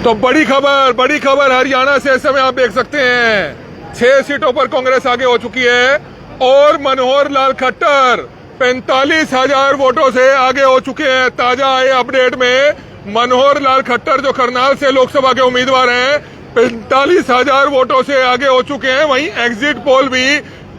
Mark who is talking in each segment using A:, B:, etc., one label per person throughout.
A: तो बड़ी खबर हरियाणा से इस समय आप देख सकते हैं 6 सीटों पर कांग्रेस आगे हो चुकी है और मनोहर लाल खट्टर 45,000 वोटों से आगे हो चुके हैं। ताजा आए अपडेट में मनोहर लाल खट्टर जो करनाल से लोकसभा के उम्मीदवार हैं 45,000 वोटों से आगे हो चुके हैं। वहीं एग्जिट पोल भी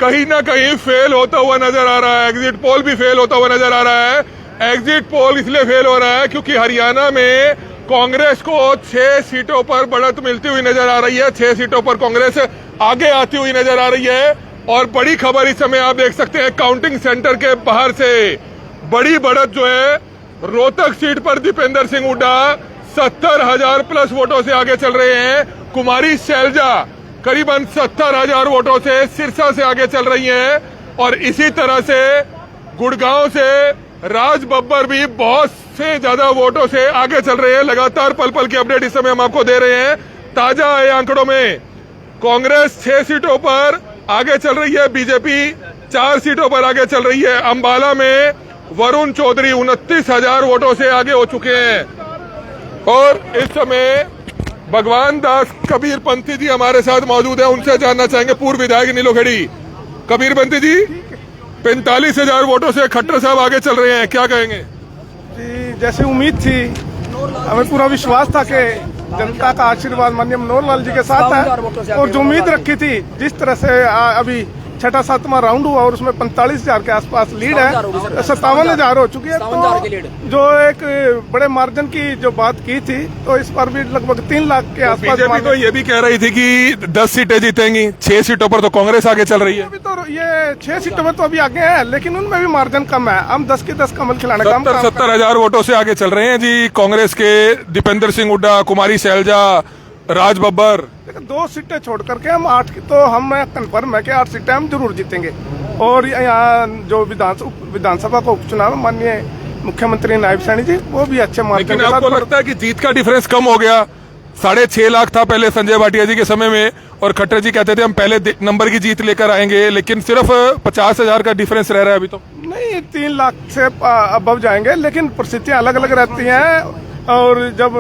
A: कहीं ना कहीं फेल होता हुआ नजर आ रहा है। एग्जिट पोल भी फेल होता हुआ नजर आ रहा है। एग्जिट पोल इसलिए फेल हो रहा है क्योंकि हरियाणा में कांग्रेस को 6 सीटों पर बढ़त मिलती हुई नजर आ रही है। 6 सीटों पर कांग्रेस आगे आती हुई नजर आ रही है। और बड़ी खबर इस समय आप देख सकते हैं काउंटिंग सेंटर के बाहर से बड़ी बढ़त जो है रोहतक सीट पर दीपेंद्र सिंह हुड्डा 70,000 प्लस वोटों से आगे चल रहे हैं। कुमारी शैलजा करीबन 70,000 वोटों से सिरसा से आगे चल रही हैं। और इसी तरह से गुड़गांव से राज बब्बर भी बहुत से ज्यादा वोटों से आगे चल रहे हैं। लगातार पल पल की अपडेट इस समय हम आपको दे रहे हैं। ताजा आए आंकड़ों में कांग्रेस 6 सीटों पर आगे चल रही है, बीजेपी 4 सीटों पर आगे चल रही है। अंबाला में वरुण चौधरी 29,000 वोटों से आगे हो चुके हैं। और इस समय भगवान दास कबीर पंथी जी हमारे साथ मौजूद है, उनसे जानना चाहेंगे। पूर्व विधायक नीलोखेड़ी कबीर पंथी जी 45,000 वोटों से खट्टर साहब आगे चल रहे हैं, क्या कहेंगे?
B: जी, जैसे उम्मीद थी, हमें पूरा विश्वास था कि जनता का आशीर्वाद माननीय मनोहर लाल जी के साथ है। और जो उम्मीद रखी थी, जिस तरह से अभी 6वां राउंड हुआ और उसमें 45,000 के आसपास लीड है, 57,000 हो चुकी है। तो जो एक बड़े मार्जिन की जो बात की थी, तो इस पर भी लगभग 3 लाख के आसपास।
A: बीजेपी तो ये भी कह रही थी कि 10 सीटें जीतेंगी। 6 सीटों पर तो कांग्रेस आगे चल रही है।
B: अभी तो ये 6 सीटों में तो अभी आगे है, लेकिन उनमें भी मार्जिन कम है। हम 10 की 10 कमल खिलाने का
A: 70,000 वोटों से आगे चल रहे हैं जी कांग्रेस के दीपेंद्र सिंह हुड्डा, कुमारी शैलजा, राज बब्बर।
B: 2 सीटें छोड़ करके हम 8 की तो हम कन्फर्म है कि 8 सीटें हम जरूर जीतेंगे। और यहाँ जो विधानसभा का उपचुनाव माननीय मुख्यमंत्री नायब सैनी जी वो भी अच्छे मार्जिन के साथ।
A: आपको लगता है कि जीत का डिफरेंस कम हो गया? 6.5 लाख था पहले संजय भाटिया जी के समय में और खट्टर जी कहते थे हम पहले नंबर की जीत लेकर आएंगे, लेकिन सिर्फ 50,000 का डिफरेंस रह रहा है अभी तो।
B: नहीं, 3 लाख से अबव जाएंगे, लेकिन परिस्थितियां अलग अलग रहती हैं। और जब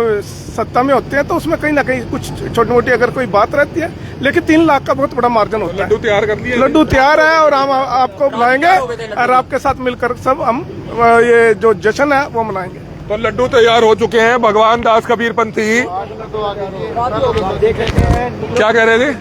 B: सत्ता में होते हैं तो उसमें कहीं ना कहीं कुछ छोटी मोटी अगर कोई बात रहती है, लेकिन 3 लाख का बहुत बड़ा मार्जिन होता है।
A: लड्डू तैयार कर दिए?
B: लड्डू तैयार है और हम आपको बुलाएंगे और आपके साथ मिलकर सब हम ये जो जश्न है वो मनाएंगे।
A: तो लड्डू तैयार हो चुके हैं। भगवान दास कबीर पंथी क्या कह रहे थे?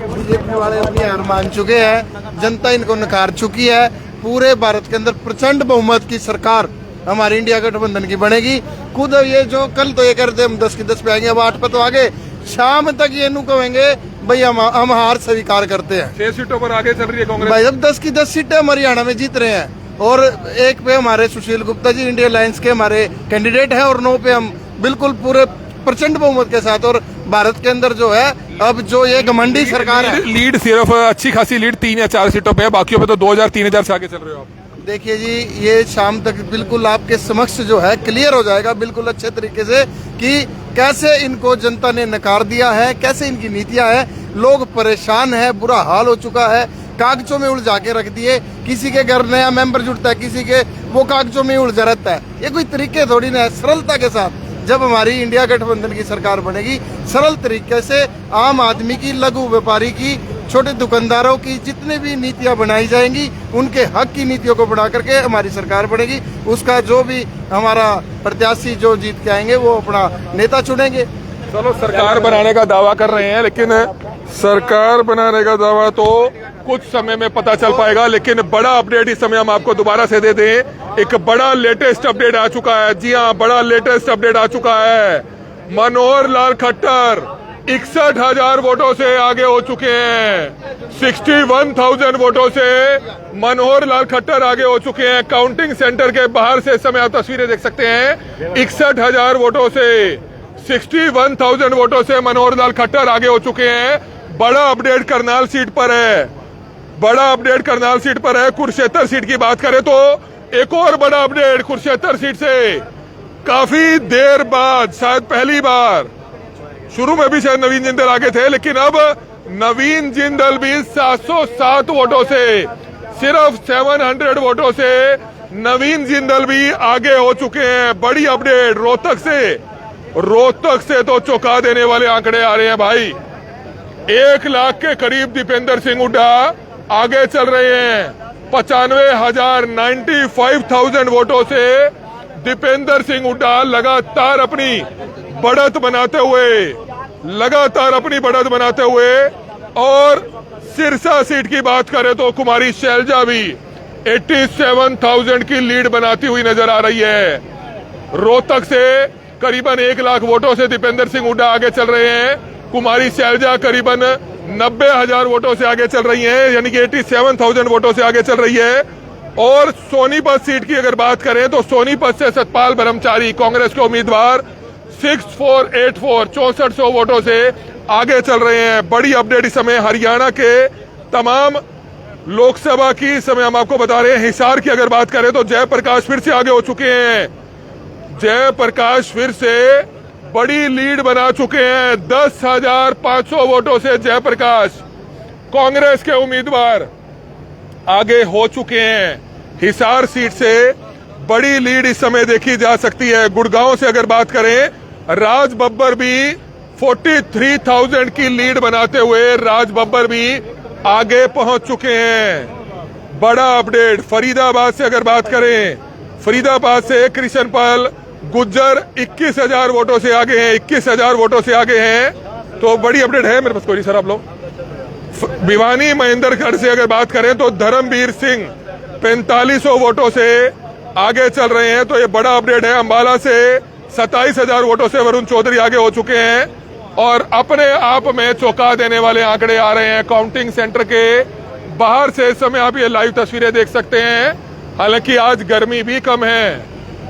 C: बीजेपी वाले अपनी हार मान चुके हैं, जनता इनको नकार चुकी है। पूरे भारत के अंदर प्रचंड बहुमत की सरकार हमारी इंडिया गठबंधन की बनेगी। खुद ये जो कल तो ये करते हम 10 की 10 पे आएंगे, अब 8 पे तो आगे शाम तक ये नु कहेंगे भाई हम हार स्वीकार करते हैं।
A: 6 सीटों पर आगे चल रही है कांग्रेस
C: भाई। अब 10 की 10 सीटें हम हरियाणा में जीत रहे हैं और 1 पे हमारे सुशील गुप्ता जी इंडिया अलायंस के हमारे कैंडिडेट हैं और 9 पे हम बिल्कुल पूरे प्रचंड बहुमत के साथ। और भारत के अंदर जो है अब जो ये घमंडी सरकार है,
A: लीड सिर्फ अच्छी खासी लीड 3 या 4 सीटों पे है, बाकियों पे तो 2,000-3,000 से आगे चल रहे हो आप।
C: देखिए जी, ये शाम तक बिल्कुल आपके समक्ष जो है क्लियर हो जाएगा बिल्कुल अच्छे तरीके से कि कैसे इनको जनता ने नकार दिया है, कैसे इनकी नीतियां हैं। लोग परेशान है, बुरा हाल हो चुका है, कागजों में उलझा के रख दिए। किसी के घर नया मेंबर जुड़ता है, किसी के वो कागजों में उलझा रहता है। ये कोई तरीके थोड़ी ना है। सरलता के साथ जब हमारी इंडिया गठबंधन की सरकार बनेगी, सरल तरीके से आम आदमी की, लघु व्यापारी की, छोटे दुकानदारों की जितनी भी नीतियां बनाई जाएंगी, उनके हक की नीतियों को बना करके हमारी सरकार बनेगी। उसका जो भी हमारा प्रत्याशी जो जीत के आएंगे वो अपना नेता चुनेंगे।
A: चलो, सरकार बनाने का दावा कर रहे हैं, लेकिन सरकार बनाने का दावा तो कुछ समय में पता चल पाएगा। लेकिन बड़ा अपडेट इस समय हम आपको दोबारा से दे दें। एक बड़ा लेटेस्ट अपडेट आ चुका है। जी हाँ, बड़ा लेटेस्ट अपडेट आ चुका है। मनोहर लाल खट्टर 61,000 वोटों से आगे हो चुके हैं। 61,000 वोटों से मनोहर लाल खट्टर आगे हो चुके हैं। काउंटिंग सेंटर के बाहर से इस समय आप तस्वीरें देख सकते हैं। 61,000 वोटों से 61,000 वोटों से मनोहर लाल खट्टर आगे हो चुके हैं। बड़ा अपडेट करनाल सीट पर है। बड़ा अपडेट करनाल सीट पर है। कुरुक्षेत्र सीट की बात करें तो एक और बड़ा अपडेट कुरुक्षेत्र सीट से काफी देर बाद, शायद पहली बार, शुरू में भी शायद नवीन जिंदल आगे थे, लेकिन अब नवीन जिंदल भी 707 वोटों से, सिर्फ 700 वोटों से नवीन जिंदल भी आगे हो चुके हैं। बड़ी अपडेट रोहतक से रोहतक से तो चौंका देने वाले आंकड़े आ रहे हैं भाई। 1 लाख के करीब दीपेंद्र सिंह हुड्डा आगे चल रहे हैं। 95,000 वोटों से दीपेंद्र सिंह हुड्डा लगातार अपनी बढ़त बनाते हुए और सिरसा सीट की बात करें तो कुमारी शैलजा भी 87,000 की लीड बनाती हुई नजर आ रही है। रोहतक से करीबन 1 लाख वोटों से दीपेंद्र सिंह हुड्डा आगे चल रहे हैं। कुमारी शैलजा करीबन 90,000 वोटों से आगे चल रही हैं, यानी कि 87,000 वोटों से आगे चल रही है। और सोनीपत सीट की अगर बात करें तो सोनीपत से सतपाल ब्रह्मचारी कांग्रेस के उम्मीदवार 6484 वोटों से आगे चल रहे हैं। बड़ी अपडेट इस समय हरियाणा के तमाम लोकसभा की इस समय हम आपको बता रहे हैं। हिसार की अगर बात करें तो जयप्रकाश फिर से आगे हो चुके हैं। जयप्रकाश फिर से बड़ी लीड बना चुके हैं। 10,500 वोटों से जयप्रकाश कांग्रेस के उम्मीदवार आगे हो चुके हैं। हिसार सीट से बड़ी लीड इस समय देखी जा सकती है। गुड़गांव से अगर बात करें, राज बब्बर भी 43,000 की लीड बनाते हुए राज बब्बर भी आगे पहुंच चुके हैं। बड़ा अपडेट फरीदाबाद से अगर बात करें, फरीदाबाद से कृष्णपाल गुज्जर 21,000 वोटों से आगे हैं। 21,000 वोटों से आगे हैं, तो बड़ी अपडेट है। मेरे पास कोई नहीं सर, आप लोग। भिवानी महेंद्रगढ़ से अगर बात करें तो धर्मवीर सिंह 4500 वोटों से आगे चल रहे हैं, तो ये बड़ा अपडेट है। अंबाला से 27,000 वोटों से वरुण चौधरी आगे हो चुके हैं और अपने आप में चौंका देने वाले आंकड़े आ रहे हैं। काउंटिंग सेंटर के बाहर से इस समय आप ये लाइव तस्वीरें देख सकते हैं। हालांकि आज गर्मी भी कम है,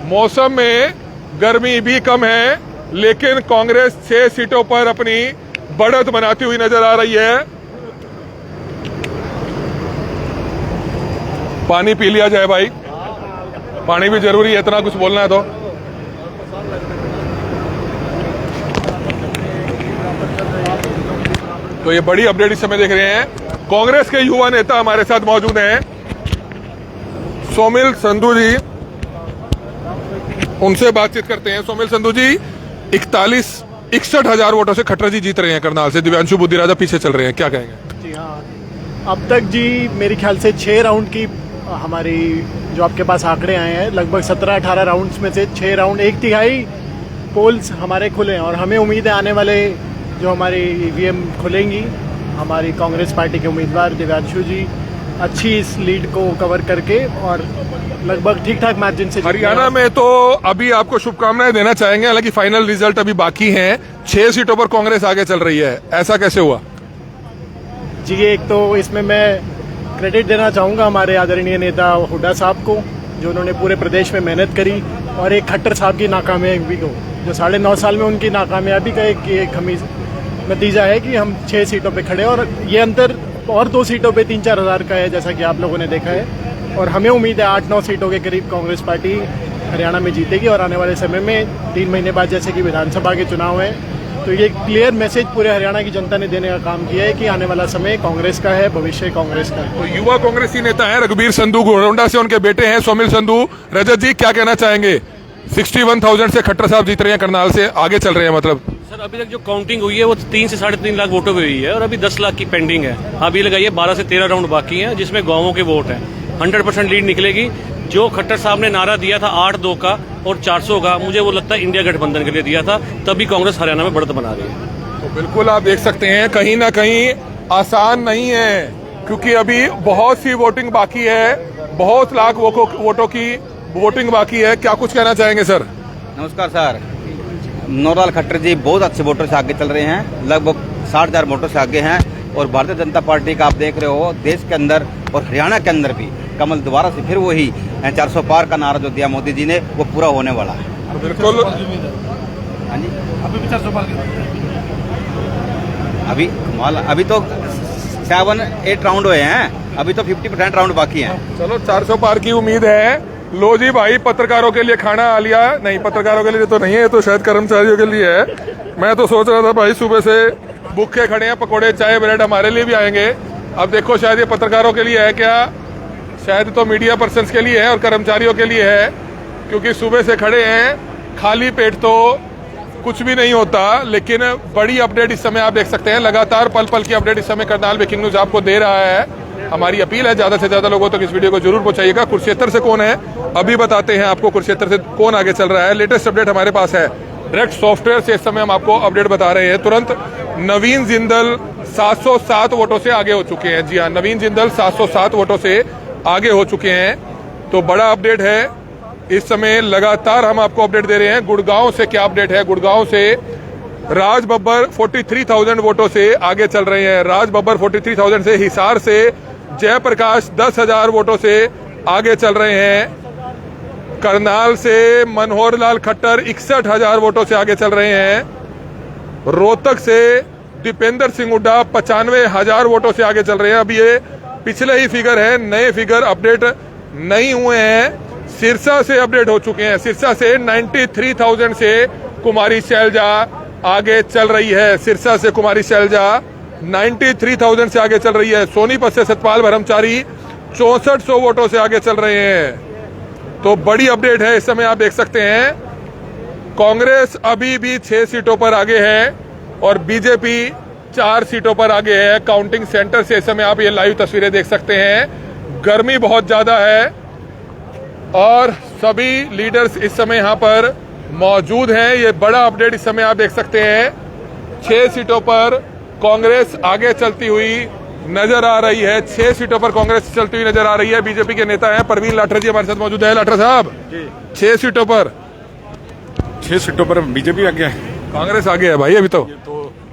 A: मौसम में गर्मी भी कम है, लेकिन कांग्रेस 6 सीटों पर अपनी बढ़त बनाती हुई नजर आ रही है। पानी पी लिया जाए भाई, पानी भी जरूरी है, इतना कुछ बोलना है तो। तो ये बड़ी अपडेट इस समय देख रहे हैं। कांग्रेस के युवा नेता हमारे साथ मौजूद हैं, सोमिल संधू जी, उनसे बातचीत करते हैं। सोमिल संधू जी, 61,000 वोटों से खट्टर जी जीत रहे हैं करनाल से, दिव्यांशु बुद्धिराजा पीछे चल रहे हैं, क्या कहेंगे?
D: जी हाँ, अब तक जी मेरे ख्याल से 6 राउंड की हमारी जो आपके पास आंकड़े आए हैं, लगभग 17-18 राउंड्स में से 6 राउंड 1/3 पोल्स हमारे खुले हैं और हमें उम्मीद है आने वाले जो हमारी ईवीएम खुलेंगी, हमारी कांग्रेस पार्टी के उम्मीदवार दिव्यांशु जी अच्छी इस लीड को कवर करके और लगभग ठीक ठाक मार्जिन से।
A: हरियाणा में तो अभी आपको शुभकामनाएं देना चाहेंगे, हालांकि फाइनल रिजल्ट अभी बाकी हैं। 6 सीटों पर कांग्रेस आगे चल रही है, ऐसा कैसे हुआ?
D: जी, एक तो इसमें मैं क्रेडिट देना चाहूँगा हमारे आदरणीय नेता हुड्डा साहब को, जो उन्होंने पूरे प्रदेश में मेहनत करी, और एक खट्टर साहब की नाकामयाबी को, जो 9.5 साल में उनकी नाकामयाबी का एक हमें नतीजा है कि हम 6 सीटों पे खड़े, और ये अंतर और 2 सीटों पे 3-4 हज़ार का है, जैसा कि आप लोगों ने देखा है। और हमें उम्मीद है 8-9 सीटों के करीब कांग्रेस पार्टी हरियाणा में जीतेगी, और आने वाले समय में 3 महीने बाद जैसे कि विधानसभा के चुनाव हैं, तो ये क्लियर मैसेज पूरे हरियाणा की जनता ने देने का काम किया है कि आने वाला समय कांग्रेस का है, भविष्य कांग्रेस का है।
A: तो युवा कांग्रेसी नेता है रघुबीर संधू, गोरौंडा से उनके बेटे हैं सोमिल संधू। रजत जी, क्या कहना चाहेंगे? 61,000 से खट्टर साहब जीत रहे हैं, करनाल से आगे चल रहे हैं। मतलब
E: सर, अभी तक जो काउंटिंग हुई है वो 3 से 3.5 लाख वोटों पे हुई है, और अभी 10 लाख की पेंडिंग है। आप ये लगाइए 12 से 13 राउंड बाकी हैं, जिसमें गांवों के वोट हैं। 100% लीड निकलेगी। जो खट्टर साहब ने नारा दिया था 8-2 का और 400 का, मुझे वो लगता है इंडिया गठबंधन के लिए दिया था, तभी कांग्रेस हरियाणा में बढ़त बना रही है।
A: तो बिल्कुल आप देख सकते हैं, कहीं ना कहीं आसान नहीं है, क्योंकि अभी बहुत सी वोटिंग बाकी है, बहुत लाख वोटों की वोटिंग बाकी है। क्या कुछ कहना चाहेंगे सर?
F: नमस्कार सर, नौलाल खट्टर जी बहुत अच्छे वोटर से आगे चल रहे हैं, लगभग 60,000 वोटों से आगे हैं। और भारतीय जनता पार्टी का आप देख रहे हो, देश के अंदर और हरियाणा के अंदर भी कमल दोबारा से फिर वही 400 पार का नारा जो दिया मोदी जी ने, वो पूरा होने वाला है।
A: बिल्कुल।
F: हाँ जी, अभी भी 400 पार, अभी तो 7-8 राउंड हुए हैं, अभी तो 50% राउंड बाकी हैं।
A: चलो 400 पार की उम्मीद है। लो जी भाई, पत्रकारों के लिए खाना आ लिया? नहीं, पत्रकारों के लिए तो नहीं है, तो शायद कर्मचारियों के लिए है। मैं तो सोच रहा था भाई, सुबह से भूखे खड़े हैं, पकोड़े चाय ब्रेड हमारे लिए भी आएंगे। अब देखो शायद ये पत्रकारों के लिए है क्या, शायद तो मीडिया पर्सन्स के लिए है और कर्मचारियों के लिए है, क्योंकि सुबह से खड़े हैं, खाली पेट तो कुछ भी नहीं होता, लेकिन बड़ी अपडेट इस समय आप देख सकते हैं। लगातार पल पल की अपडेट इस समय करनाल ब्रेकिंग न्यूज आपको दे रहा है। हमारी अपील है ज्यादा से ज्यादा लोगों तक इस वीडियो को जरूर पहुंचाइएगा। कुरुक्षेत्र से कौन है अभी बताते हैं आपको, कुरुक्षेत्र से कौन आगे चल रहा है। लेटेस्ट अपडेट हमारे पास है डायरेक्ट सॉफ्टवेयर से, इस समय हम आपको अपडेट बता रहे हैं तुरंत। नवीन जिंदल 707 वोटों से आगे हो चुके हैं। जी हाँ, नवीन जिंदल 707 वोटों से आगे हो चुके हैं। तो बड़ा अपडेट है इस समय, लगातार हम आपको अपडेट दे रहे हैं। गुड़गांव से क्या अपडेट है, गुड़गांव से राज बब्बर 43,000 वोटों से आगे चल रहे हैं। राज बब्बर 43,000 से, हिसार से जयप्रकाश 10,000 वोटों से आगे चल रहे हैं। करनाल से मनोहर लाल खट्टर 61,000 वोटों से आगे चल रहे हैं। रोहतक से दीपेंद्र सिंह हुड्डा 95,000 वोटों से आगे चल रहे हैं। अब ये पिछले ही फिगर है, नए फिगर अपडेट नहीं हुए हैं। सिरसा से अपडेट हो चुके हैं। सिरसा से 93,000 से कुमारी शैलजा आगे चल रही है। सिरसा से कुमारी शैलजा 93,000 से आगे चल रही है। सोनीपत से सतपाल ब्रह्मचारी 6400 वोटों से आगे चल रहे हैं। तो बड़ी अपडेट है इस समय, आप देख सकते हैं। कांग्रेस अभी भी 6 सीटों पर आगे है और बीजेपी 4 सीटों पर आगे है। काउंटिंग सेंटर से इस समय आप ये लाइव तस्वीरें देख सकते हैं। गर्मी बहुत ज्यादा है और सभी लीडर्स इस समय यहां पर मौजूद हैं। ये बड़ा अपडेट इस समय आप देख सकते हैं। 6 सीटों पर कांग्रेस आगे चलती हुई नजर आ रही है। 6 सीटों पर कांग्रेस चलती हुई नजर आ रही है। बीजेपी के नेता हैं परवीन लाठर जी हमारे साथ मौजूद है। लाठर साहब, 6 सीटों पर
G: 6 सीटों पर बीजेपी आगे है,
A: कांग्रेस आगे है भाई। अभी तो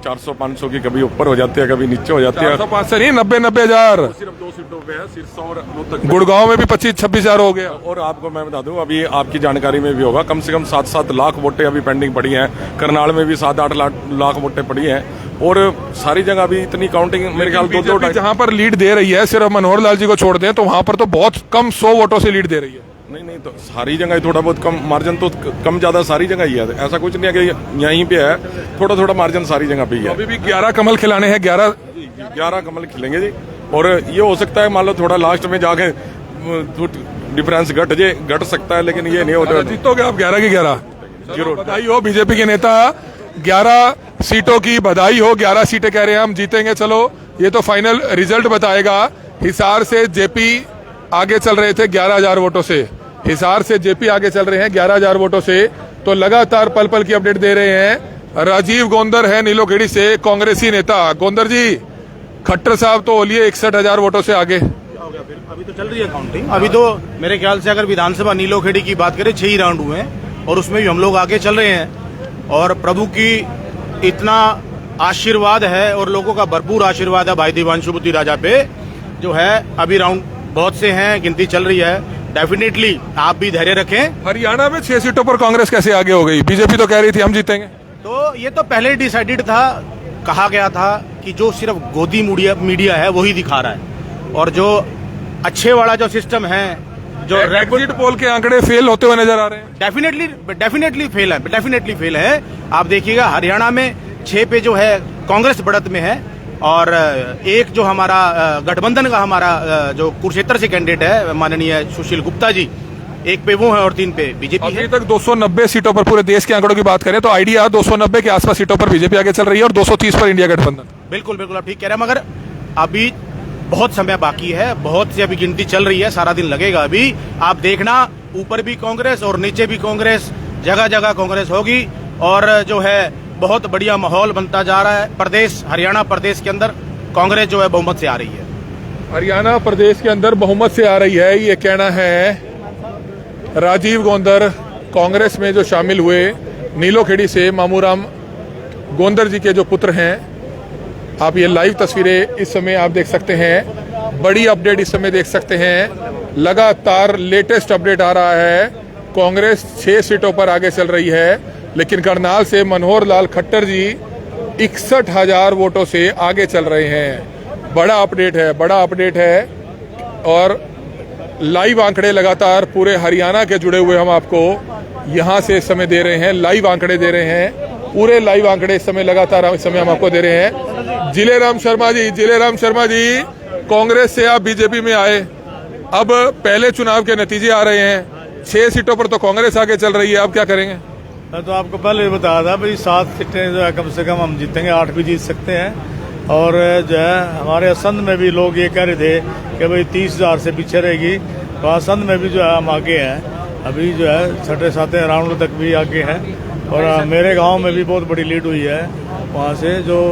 G: 400-500 की कभी ऊपर हो जाती है, कभी नीचे हो जाती है।
A: 405 से नहीं, 90 हजार।
G: सिर्फ 2 सीटों पे है, सिरसा और रोहतक।
A: गुड़गांव में भी 25-26 हजार हो गया।
G: और आपको मैं बता दूं, अभी आपकी जानकारी में भी होगा, कम से कम 7-7 लाख वोटें अभी पेंडिंग पड़ी हैं। करनाल में भी 7-8 लाख वोटें पड़ी हैं और सारी जगह अभी इतनी काउंटिंग मेरे ख्याल 2-2
A: जहां पर लीड दे रही है, सिर्फ मनोहर लाल जी को छोड़ दें तो वहां पर तो बहुत कम 100 वोटों से लीड दे रही है।
G: नहीं, तो सारी जगह ही थोड़ा बहुत कम मार्जिन, तो कम ज्यादा सारी जगह ही है। ऐसा कुछ नहीं है कि यहीं पे है, थोड़ा मार्जिन सारी जगह पे ही है।
A: अभी भी 11 कमल खिलाने हैं।
G: 11 कमल खिलेंगे जी। और ये हो सकता है मान लो थोड़ा लास्ट में जाके डिफरेंस घट सकता है, लेकिन ये नहीं होता।
A: जीतोगे आप 11 की 11 जरूर। बधाई हो बीजेपी के नेता, 11 सीटों की बधाई हो। 11 सीटें कह रहे हैं हम जीतेंगे। चलो ये तो फाइनल रिजल्ट बताएगा। हिसार से जेपी आगे चल रहे थे 11,000 वोटों से। हिसार से जेपी आगे चल रहे हैं 11,000 वोटों से। तो लगातार पल पल की अपडेट दे रहे हैं। राजीव गोंदर है नीलोखेड़ी से, कांग्रेसी नेता। गोंदर जी, खट्टर साहब तो बोलिए 61,000 वोटों से आगे।
H: अभी तो चल रही है काउंटिंग। अभी तो मेरे ख्याल से अगर विधानसभा नीलोखेड़ी की बात करें 6 ही राउंड हुए हैं और उसमें भी हम लोग आगे चल रहे हैं। और प्रभु की इतना आशीर्वाद है और लोगों का भरपूर आशीर्वाद है भाई दिवांशु बुद्धि राजा पे, जो है अभी राउंड बहुत से हैं, गिनती चल रही है। डेफिनेटली आप भी धैर्य रखें।
A: हरियाणा में 6 सीटों पर कांग्रेस कैसे आगे हो गई? बीजेपी तो कह रही थी हम जीतेंगे।
H: तो ये तो पहले डिसाइडेड था, कहा गया था कि जो सिर्फ गोदी मीडिया है वही दिखा रहा है, और जो अच्छे वाला जो सिस्टम है, जो
A: एग्जिट पोल के आंकड़े फेल होते हुए नजर आ रहे हैं।
H: डेफिनेटली फेल है। आप देखिएगा हरियाणा में 6 पे जो है कांग्रेस बढ़त में है, और एक जो हमारा गठबंधन का हमारा जो कुरुक्षेत्र से कैंडिडेट है माननीय सुशील गुप्ता जी, 1 पे वो है और 3 पे बीजेपी है।
A: अभी तक 290 सीटों पर, पूरे देश के आंकड़ों की बात करें तो आइडिया 290 के आसपास सीटों पर बीजेपी आगे चल रही है और 230 पर इंडिया गठबंधन।
H: बिल्कुल आप ठीक कह रहे हैं, मगर अभी बहुत समय बाकी है, बहुत सी अभी गिनती चल रही है, सारा दिन लगेगा। अभी आप देखना, ऊपर भी कांग्रेस और नीचे भी कांग्रेस, जगह जगह कांग्रेस होगी और जो है बहुत बढ़िया माहौल बनता जा रहा है। प्रदेश हरियाणा प्रदेश के अंदर कांग्रेस जो है बहुमत से आ रही है।
A: हरियाणा प्रदेश के अंदर बहुमत से आ रही है, ये कहना है राजीव गोंदर, कांग्रेस में जो शामिल हुए नीलोखेड़ी से मामूराम गोंदर जी के जो पुत्र हैं। आप ये लाइव तस्वीरें इस समय आप देख सकते हैं। बड़ी अपडेट इस समय देख सकते हैं। लगातार लेटेस्ट अपडेट आ रहा है। कांग्रेस 6 सीटों पर आगे चल रही है, लेकिन करनाल से मनोहर लाल खट्टर जी 61,000 वोटों से आगे चल रहे हैं। बड़ा अपडेट है और लाइव आंकड़े लगातार पूरे हरियाणा के जुड़े हुए हम आपको यहां से इस समय दे रहे हैं। लाइव आंकड़े दे रहे हैं, पूरे लाइव आंकड़े इस समय लगातार इस समय हम आपको दे रहे हैं। जिलेराम शर्मा जी, कांग्रेस से आप बीजेपी में आए, अब पहले चुनाव के नतीजे आ रहे हैं। 6 सीटों पर तो कांग्रेस आगे चल रही है, अब क्या करेंगे?
H: मैं तो आपको पहले ही बताया था भाई 7 सीटें जो है कम से कम हम जीतेंगे, 8 भी जीत सकते हैं। और जो है हमारे असंध में भी लोग ये कह रहे थे कि भाई 30,000 से पीछे रहेगी, तो असंध में भी जो है हम आगे हैं, अभी जो है 6-7 राउंड तक भी आगे हैं। और मेरे गांव में भी बहुत बड़ी लीड हुई है, वहाँ से जो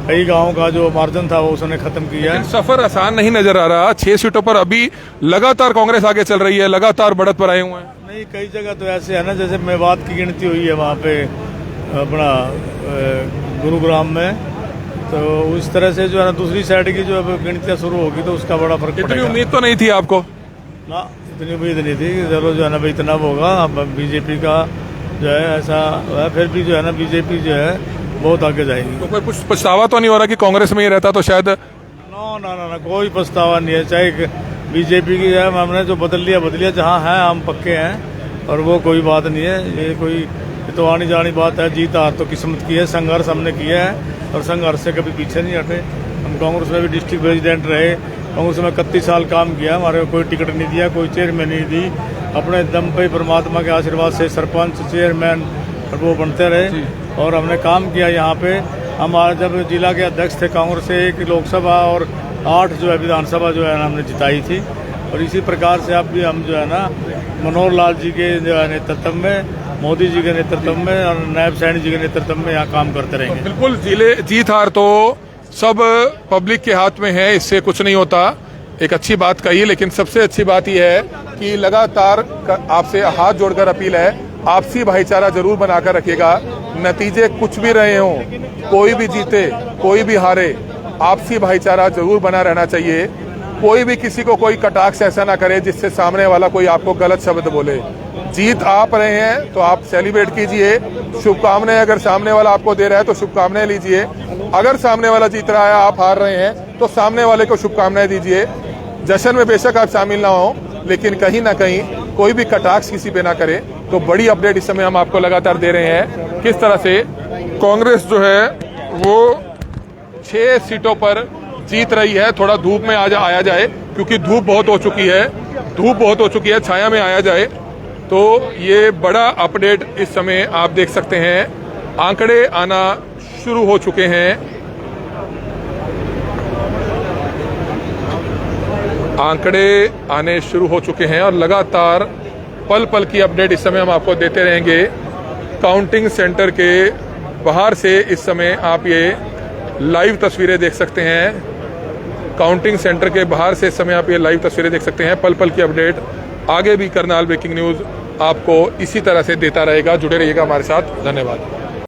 H: कई गाँव का जो मार्जिन था वो उसने खत्म किया है।
A: सफर आसान नहीं नजर आ रहा। 6 सीटों पर अभी लगातार कांग्रेस आगे चल रही है, लगातार बढ़त पर आए हुए हैं।
H: नहीं, कई जगह तो ऐसे है ना, जैसे मेवात की गिनती हुई है वहाँ पे अपना गुरुग्राम में, तो उस तरह से जो है ना दूसरी साइड की जो गिनतियाँ शुरू होगी तो उसका बड़ा फर्क
A: इतनी
H: पड़ेगा।
A: उम्मीद तो नहीं थी आपको?
H: ना, इतनी उम्मीद नहीं थी कि चलो जो है ना भाई इतना होगा। अब बीजेपी का जो है ऐसा है, फिर भी जो है ना बीजेपी जो है बहुत आगे जाएगी।
A: तो कोई कुछ पछतावा तो नहीं हो रहा कि कांग्रेस में ही रहता तो शायद?
H: ना, कोई पछतावा नहीं है। चाहे बीजेपी की है, हमने जो बदल लिया, जहाँ है हम पक्के हैं, और वो कोई बात नहीं है। ये कोई तो आनी जानी बात है, जीत हार तो किस्मत की है। संघर्ष हमने किया है और संघर्ष से कभी पीछे नहीं हटे। हम कांग्रेस में भी डिस्ट्रिक्ट प्रेसिडेंट रहे, कांग्रेस में 31 साल काम किया, हमारे को कोई टिकट नहीं दिया, कोई चेयरमैन नहीं दी। अपने दम पे परमात्मा के आशीर्वाद से सरपंच, चेयरमैन और वो बनते रहे और हमने काम किया यहाँ पे। हमारा जब जिला के अध्यक्ष थे कांग्रेस से, 1 लोकसभा और 8 जो है विधानसभा जो है ना हमने जिताई थी। और इसी प्रकार से अब भी हम जो है ना मनोहर लाल जी के जो है नेतृत्व में, मोदी जी के नेतृत्व में और नायब सैनी जी के नेतृत्व में यहाँ काम करते रहेंगे।
A: बिल्कुल, जीत हार तो सब पब्लिक के हाथ में है, इससे कुछ नहीं होता। एक अच्छी बात कही, लेकिन सबसे अच्छी बात यह है कि लगातार आपसे हाथ जोड़कर अपील है, आपसी भाईचारा जरूर बनाकर रखिएगा। नतीजे कुछ भी रहे हों, कोई भी जीते कोई भी हारे, आपसी भाईचारा जरूर बना रहना चाहिए। कोई भी किसी को कोई कटाक्ष ऐसा ना करे जिससे सामने वाला कोई आपको गलत शब्द बोले। जीत आप रहे हैं तो आप सेलिब्रेट कीजिए, शुभकामनाएं अगर सामने वाला आपको दे रहा है तो शुभकामनाएं लीजिए। अगर सामने वाला जीत रहा है, आप हार रहे हैं, तो सामने वाले को शुभकामनाएं दीजिए। जश्न में बेशक आप शामिल ना हो, लेकिन कहीं ना कहीं कोई भी कटाक्ष किसी पे ना करे। तो बड़ी अपडेट इस समय हम आपको लगातार दे रहे हैं, किस तरह से कांग्रेस जो है वो 6 सीटों पर जीत रही है। थोड़ा धूप में आया जाए, क्योंकि धूप बहुत हो चुकी है, छाया में आया जाए। तो ये बड़ा अपडेट इस समय आप देख सकते हैं, आंकड़े आना शुरू हो चुके हैं। आंकड़े आने शुरू हो चुके हैं और लगातार पल पल की अपडेट इस समय हम आपको देते रहेंगे। काउंटिंग सेंटर के बाहर से इस समय आप ये लाइव तस्वीरें देख सकते हैं। काउंटिंग सेंटर के बाहर से इस समय आप ये लाइव तस्वीरें देख सकते हैं। पल पल की अपडेट आगे भी करनाल ब्रेकिंग न्यूज़ आपको इसी तरह से देता रहेगा। जुड़े रहिएगा हमारे साथ। धन्यवाद।